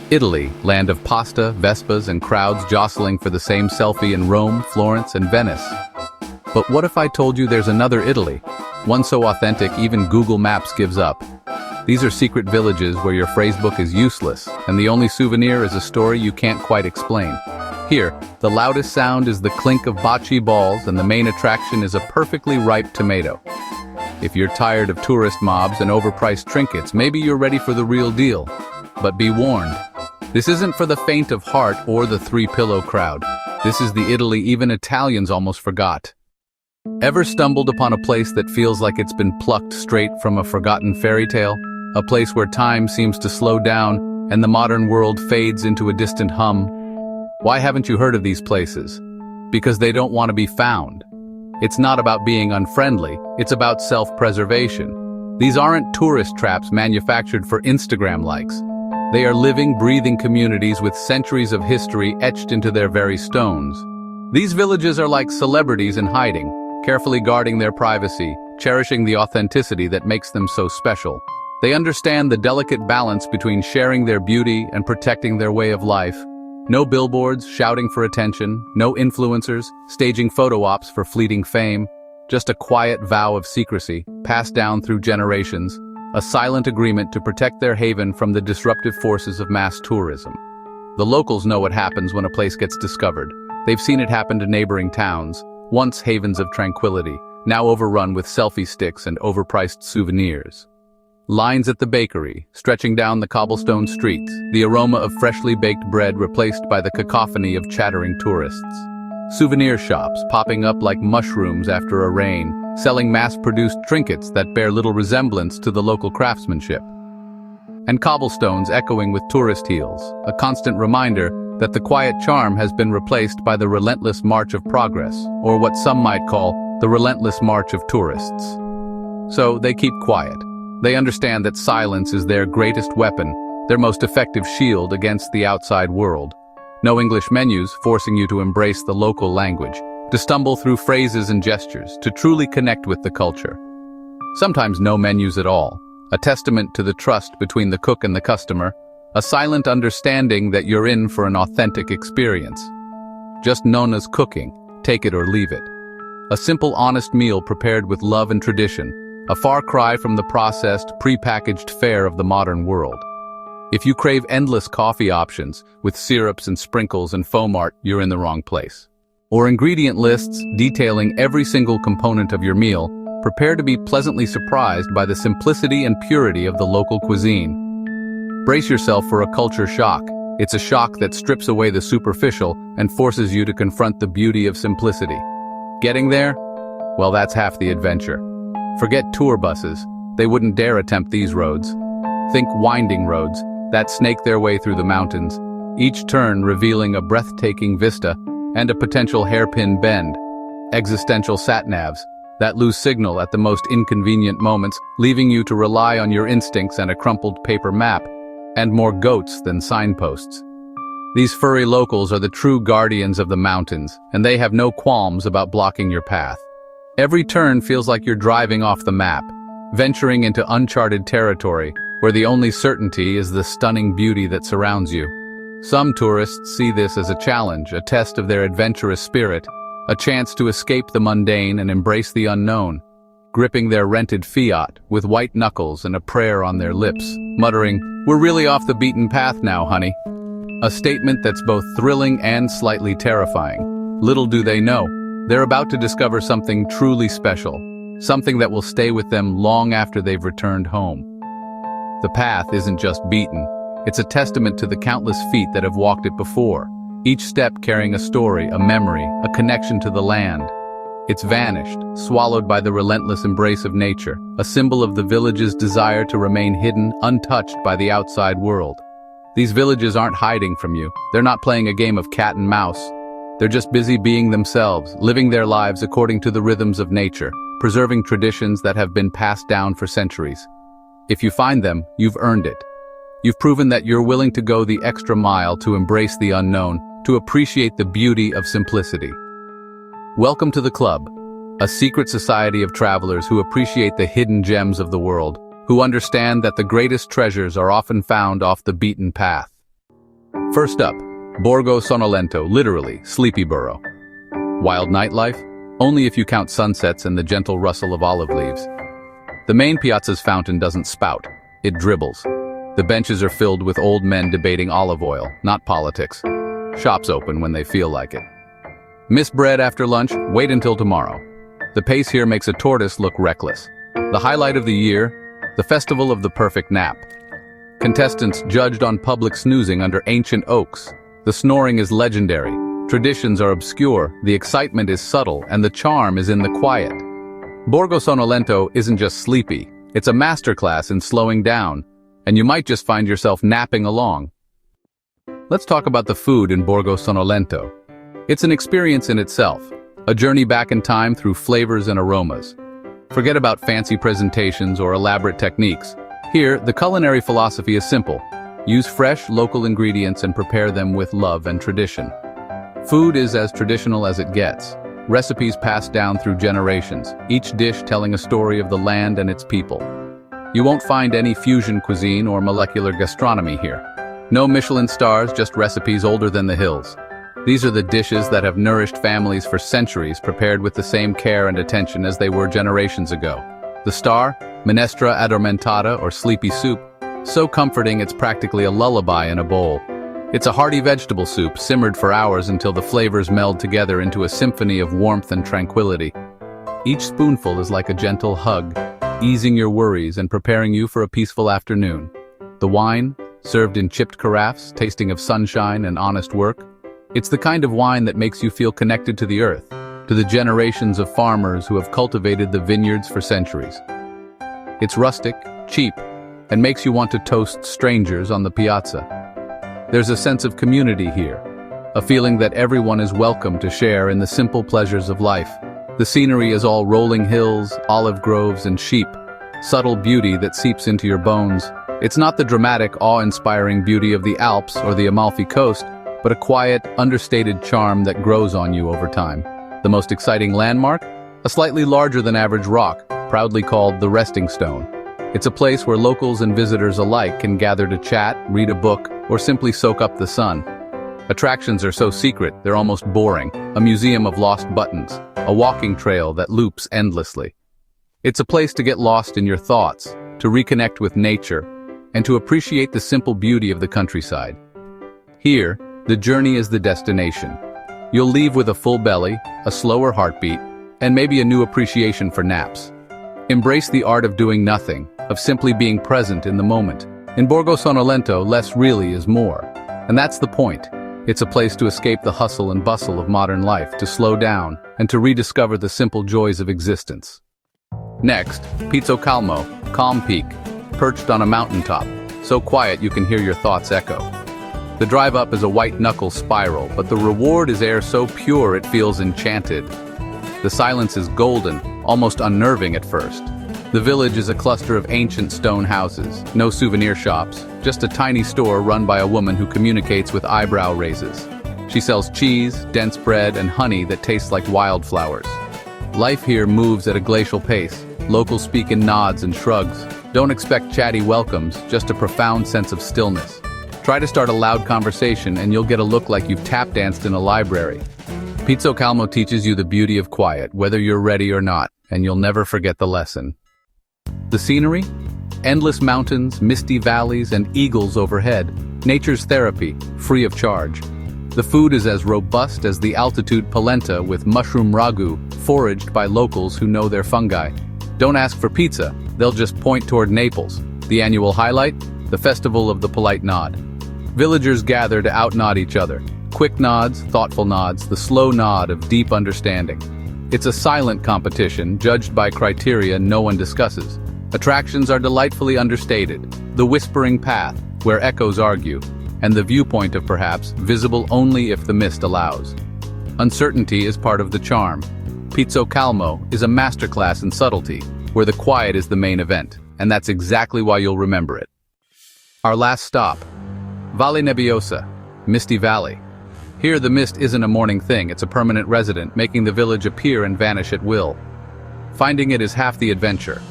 Italy, land of pasta, Vespas, and crowds jostling for the same selfie in Rome, Florence, and Venice. But what if I told you there's another Italy? One so authentic even Google Maps gives up. These are secret villages where your phrasebook is useless, and the only souvenir is a story you can't quite explain. Here, the loudest sound is the clink of bocce balls, and the main attraction is a perfectly ripe tomato. If you're tired of tourist mobs and overpriced trinkets, maybe you're ready for the real deal. But be warned, this isn't for the faint of heart or the three-pillow crowd. This is the Italy even Italians almost forgot. Ever stumbled upon a place that feels like it's been plucked straight from a forgotten fairy tale? A place where time seems to slow down and the modern world fades into a distant hum? Why haven't you heard of these places? Because they don't want to be found. It's not about being unfriendly, it's about self-preservation. These aren't tourist traps manufactured for Instagram likes. They are living, breathing communities with centuries of history etched into their very stones. These villages are like celebrities in hiding, carefully guarding their privacy, cherishing the authenticity that makes them so special. They understand the delicate balance between sharing their beauty and protecting their way of life. No billboards shouting for attention, no influencers staging photo ops for fleeting fame, just a quiet vow of secrecy, passed down through generations, a silent agreement to protect their haven from the disruptive forces of mass tourism. The locals know what happens when a place gets discovered. They've seen it happen to neighboring towns, once havens of tranquility, now overrun with selfie sticks and overpriced souvenirs. Lines at the bakery, stretching down the cobblestone streets, the aroma of freshly baked bread replaced by the cacophony of chattering tourists. Souvenir shops popping up like mushrooms after a rain, selling mass-produced trinkets that bear little resemblance to the local craftsmanship. And cobblestones echoing with tourist heels, a constant reminder that the quiet charm has been replaced by the relentless march of progress, or what some might call the relentless march of tourists. So they keep quiet. They understand that silence is their greatest weapon, their most effective shield against the outside world. No English menus forcing you to embrace the local language, to stumble through phrases and gestures, to truly connect with the culture. Sometimes no menus at all, a testament to the trust between the cook and the customer, a silent understanding that you're in for an authentic experience. Just known as cooking, take it or leave it. A simple, honest meal prepared with love and tradition, a far cry from the processed, pre-packaged fare of the modern world. If you crave endless coffee options, with syrups and sprinkles and foam art, you're in the wrong place. Or ingredient lists detailing every single component of your meal, prepare to be pleasantly surprised by the simplicity and purity of the local cuisine. Brace yourself for a culture shock. It's a shock that strips away the superficial and forces you to confront the beauty of simplicity. Getting there? Well, that's half the adventure. Forget tour buses, they wouldn't dare attempt these roads. Think winding roads that snake their way through the mountains, each turn revealing a breathtaking vista and a potential hairpin bend. Existential sat-navs that lose signal at the most inconvenient moments, leaving you to rely on your instincts and a crumpled paper map, and more goats than signposts. These furry locals are the true guardians of the mountains, and they have no qualms about blocking your path. Every turn feels like you're driving off the map, venturing into uncharted territory, where the only certainty is the stunning beauty that surrounds you. Some tourists see this as a challenge, a test of their adventurous spirit, a chance to escape the mundane and embrace the unknown, gripping their rented Fiat with white knuckles and a prayer on their lips, muttering, "We're really off the beaten path now, honey." A statement that's both thrilling and slightly terrifying. Little do they know, they're about to discover something truly special, something that will stay with them long after they've returned home. The path isn't just beaten, it's a testament to the countless feet that have walked it before, each step carrying a story, a memory, a connection to the land. It's vanished, swallowed by the relentless embrace of nature, a symbol of the village's desire to remain hidden, untouched by the outside world. These villages aren't hiding from you, they're not playing a game of cat and mouse. They're just busy being themselves, living their lives according to the rhythms of nature, preserving traditions that have been passed down for centuries. If you find them, you've earned it. You've proven that you're willing to go the extra mile to embrace the unknown, to appreciate the beauty of simplicity. Welcome to the club, a secret society of travelers who appreciate the hidden gems of the world, who understand that the greatest treasures are often found off the beaten path. First up, Borgo Sonolento, literally, sleepy borough. Wild nightlife? Only if you count sunsets and the gentle rustle of olive leaves. The main piazza's fountain doesn't spout, it dribbles. The benches are filled with old men debating olive oil, not politics. Shops open when they feel like it. Miss bread after lunch? Wait until tomorrow. The pace here makes a tortoise look reckless. The highlight of the year, the festival of the perfect nap. Contestants judged on public snoozing under ancient oaks. The snoring is legendary. Traditions are obscure, the excitement is subtle, and the charm is in the quiet. Borgo Sonolento isn't just sleepy, it's a masterclass in slowing down, and you might just find yourself napping along. Let's talk about the food in Borgo Sonolento. It's an experience in itself, a journey back in time through flavors and aromas. Forget about fancy presentations or elaborate techniques. Here, the culinary philosophy is simple. Use fresh, local ingredients and prepare them with love and tradition. Food is as traditional as it gets. Recipes passed down through generations, each dish telling a story of the land and its people. You won't find any fusion cuisine or molecular gastronomy here. No Michelin stars, just recipes older than the hills. These are the dishes that have nourished families for centuries, prepared with the same care and attention as they were generations ago. The star, minestra addormentata or sleepy soup, so comforting it's practically a lullaby in a bowl. It's a hearty vegetable soup, simmered for hours until the flavors meld together into a symphony of warmth and tranquility. Each spoonful is like a gentle hug, easing your worries and preparing you for a peaceful afternoon. The wine, served in chipped carafes, tasting of sunshine and honest work. It's the kind of wine that makes you feel connected to the earth, to the generations of farmers who have cultivated the vineyards for centuries. It's rustic, cheap, and makes you want to toast strangers on the piazza. There's a sense of community here, a feeling that everyone is welcome to share in the simple pleasures of life. The scenery is all rolling hills, olive groves, and sheep, subtle beauty that seeps into your bones. It's not the dramatic, awe-inspiring beauty of the Alps or the Amalfi Coast, but a quiet, understated charm that grows on you over time. The most exciting landmark? A slightly larger than average rock, proudly called the Resting Stone. It's a place where locals and visitors alike can gather to chat, read a book, or simply soak up the sun. Attractions are so secret, they're almost boring. A museum of lost buttons, a walking trail that loops endlessly. It's a place to get lost in your thoughts, to reconnect with nature, and to appreciate the simple beauty of the countryside. Here, the journey is the destination. You'll leave with a full belly, a slower heartbeat, and maybe a new appreciation for naps. Embrace the art of doing nothing, of simply being present in the moment. In Borgo Sonolento, less really is more. And that's the point. It's a place to escape the hustle and bustle of modern life, to slow down, and to rediscover the simple joys of existence. Next, Pizzo Calmo, Calm Peak, perched on a mountaintop, so quiet you can hear your thoughts echo. The drive up is a white-knuckle spiral, but the reward is air so pure it feels enchanted. The silence is golden, almost unnerving at first. The village is a cluster of ancient stone houses, no souvenir shops, just a tiny store run by a woman who communicates with eyebrow raises. She sells cheese, dense bread, and honey that tastes like wildflowers. Life here moves at a glacial pace. Locals speak in nods and shrugs. Don't expect chatty welcomes, just a profound sense of stillness. Try to start a loud conversation and you'll get a look like you've tap danced in a library. Pizzo Calmo teaches you the beauty of quiet, whether you're ready or not, and you'll never forget the lesson. The scenery? Endless mountains, misty valleys, and eagles overhead. Nature's therapy, free of charge. The food is as robust as the altitude polenta with mushroom ragu, foraged by locals who know their fungi. Don't ask for pizza, they'll just point toward Naples. The annual highlight? The Festival of the Polite Nod. Villagers gather to out-nod each other. Quick nods, thoughtful nods, the slow nod of deep understanding. It's a silent competition, judged by criteria no one discusses. Attractions are delightfully understated. The whispering path, where echoes argue, and the viewpoint of perhaps, visible only if the mist allows. Uncertainty is part of the charm. Pizzo Calmo is a masterclass in subtlety, where the quiet is the main event, and that's exactly why you'll remember it. Our last stop, Valle Nebbiosa, Misty Valley. Here the mist isn't a morning thing, it's a permanent resident, making the village appear and vanish at will. Finding it is half the adventure.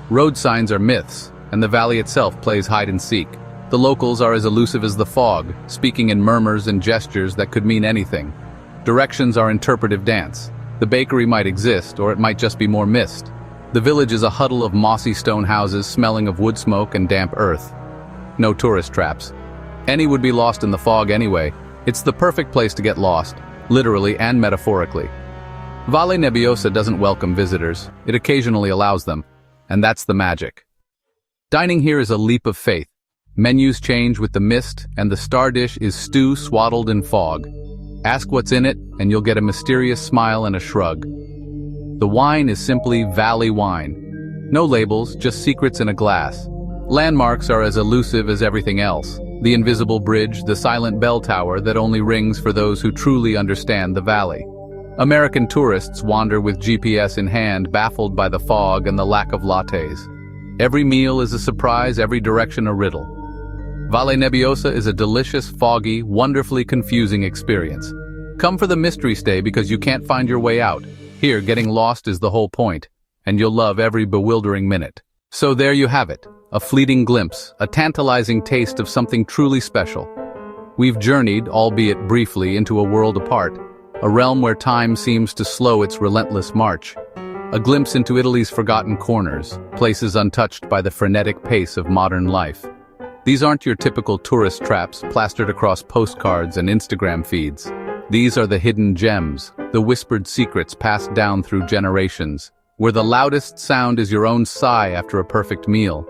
Road signs are myths, and the valley itself plays hide and seek. The locals are as elusive as the fog, speaking in murmurs and gestures that could mean anything. Directions are interpretive dance. The bakery might exist, or it might just be more mist. The village is a huddle of mossy stone houses smelling of wood smoke and damp earth. No tourist traps. Any would be lost in the fog anyway. It's the perfect place to get lost, literally and metaphorically. Valle Nebbiosa doesn't welcome visitors, it occasionally allows them, and that's the magic. Dining here is a leap of faith. Menus change with the mist, and the star dish is stew swaddled in fog. Ask what's in it, and you'll get a mysterious smile and a shrug. The wine is simply valley wine. No labels, just secrets in a glass. Landmarks are as elusive as everything else. The invisible bridge, the silent bell tower that only rings for those who truly understand the valley. American tourists wander with GPS in hand, baffled by the fog and the lack of lattes. Every meal is a surprise, every direction a riddle. Valle Nebbiosa is a delicious, foggy, wonderfully confusing experience. Come for the mystery stay because you can't find your way out. Here, getting lost is the whole point, and you'll love every bewildering minute. So there you have it, a fleeting glimpse, a tantalizing taste of something truly special. We've journeyed, albeit briefly, into a world apart, a realm where time seems to slow its relentless march. A glimpse into Italy's forgotten corners, places untouched by the frenetic pace of modern life. These aren't your typical tourist traps plastered across postcards and Instagram feeds. These are the hidden gems, the whispered secrets passed down through generations, where the loudest sound is your own sigh after a perfect meal.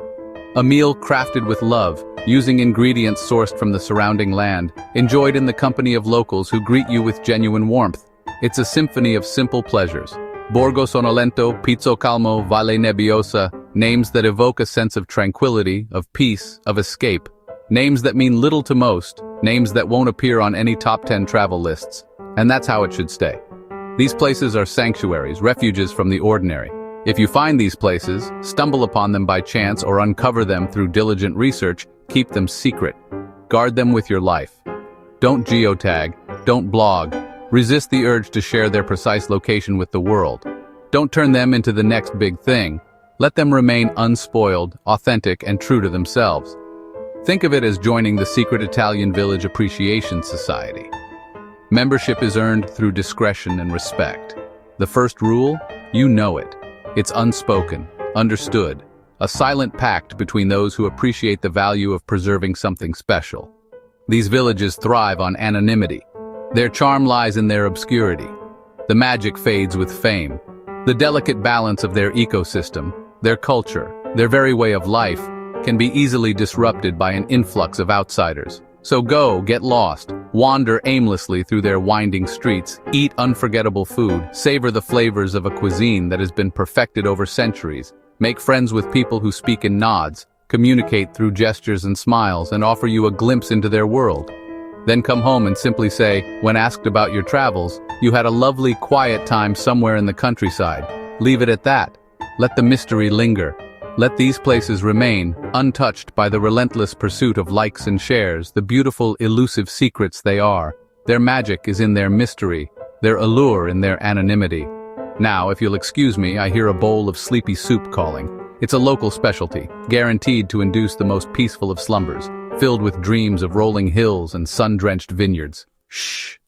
A meal crafted with love, using ingredients sourced from the surrounding land, enjoyed in the company of locals who greet you with genuine warmth. It's a symphony of simple pleasures. Borgo Sonolento, Pizzo Calmo, Valle Nebbiosa, names that evoke a sense of tranquility, of peace, of escape. Names that mean little to most, names that won't appear on any top 10 travel lists. And that's how it should stay. These places are sanctuaries, refuges from the ordinary. If you find these places, stumble upon them by chance, or uncover them through diligent research, keep them secret. Guard them with your life. Don't geotag, don't blog. Resist the urge to share their precise location with the world. Don't turn them into the next big thing. Let them remain unspoiled, authentic, and true to themselves. Think of it as joining the secret Italian Village Appreciation Society. Membership is earned through discretion and respect. The first rule? You know it. It's unspoken, understood, a silent pact between those who appreciate the value of preserving something special. These villages thrive on anonymity. Their charm lies in their obscurity. The magic fades with fame. The delicate balance of their ecosystem, their culture, their very way of life, can be easily disrupted by an influx of outsiders. So go, get lost, wander aimlessly through their winding streets, eat unforgettable food, savor the flavors of a cuisine that has been perfected over centuries, make friends with people who speak in nods, communicate through gestures and smiles, and offer you a glimpse into their world. Then come home and simply say, when asked about your travels, you had a lovely, quiet time somewhere in the countryside. Leave it at that. Let the mystery linger. Let these places remain, untouched by the relentless pursuit of likes and shares, the beautiful, elusive secrets they are. Their magic is in their mystery, their allure in their anonymity. Now, if you'll excuse me, I hear a bowl of sleepy soup calling. It's a local specialty, guaranteed to induce the most peaceful of slumbers, filled with dreams of rolling hills and sun-drenched vineyards. Shh!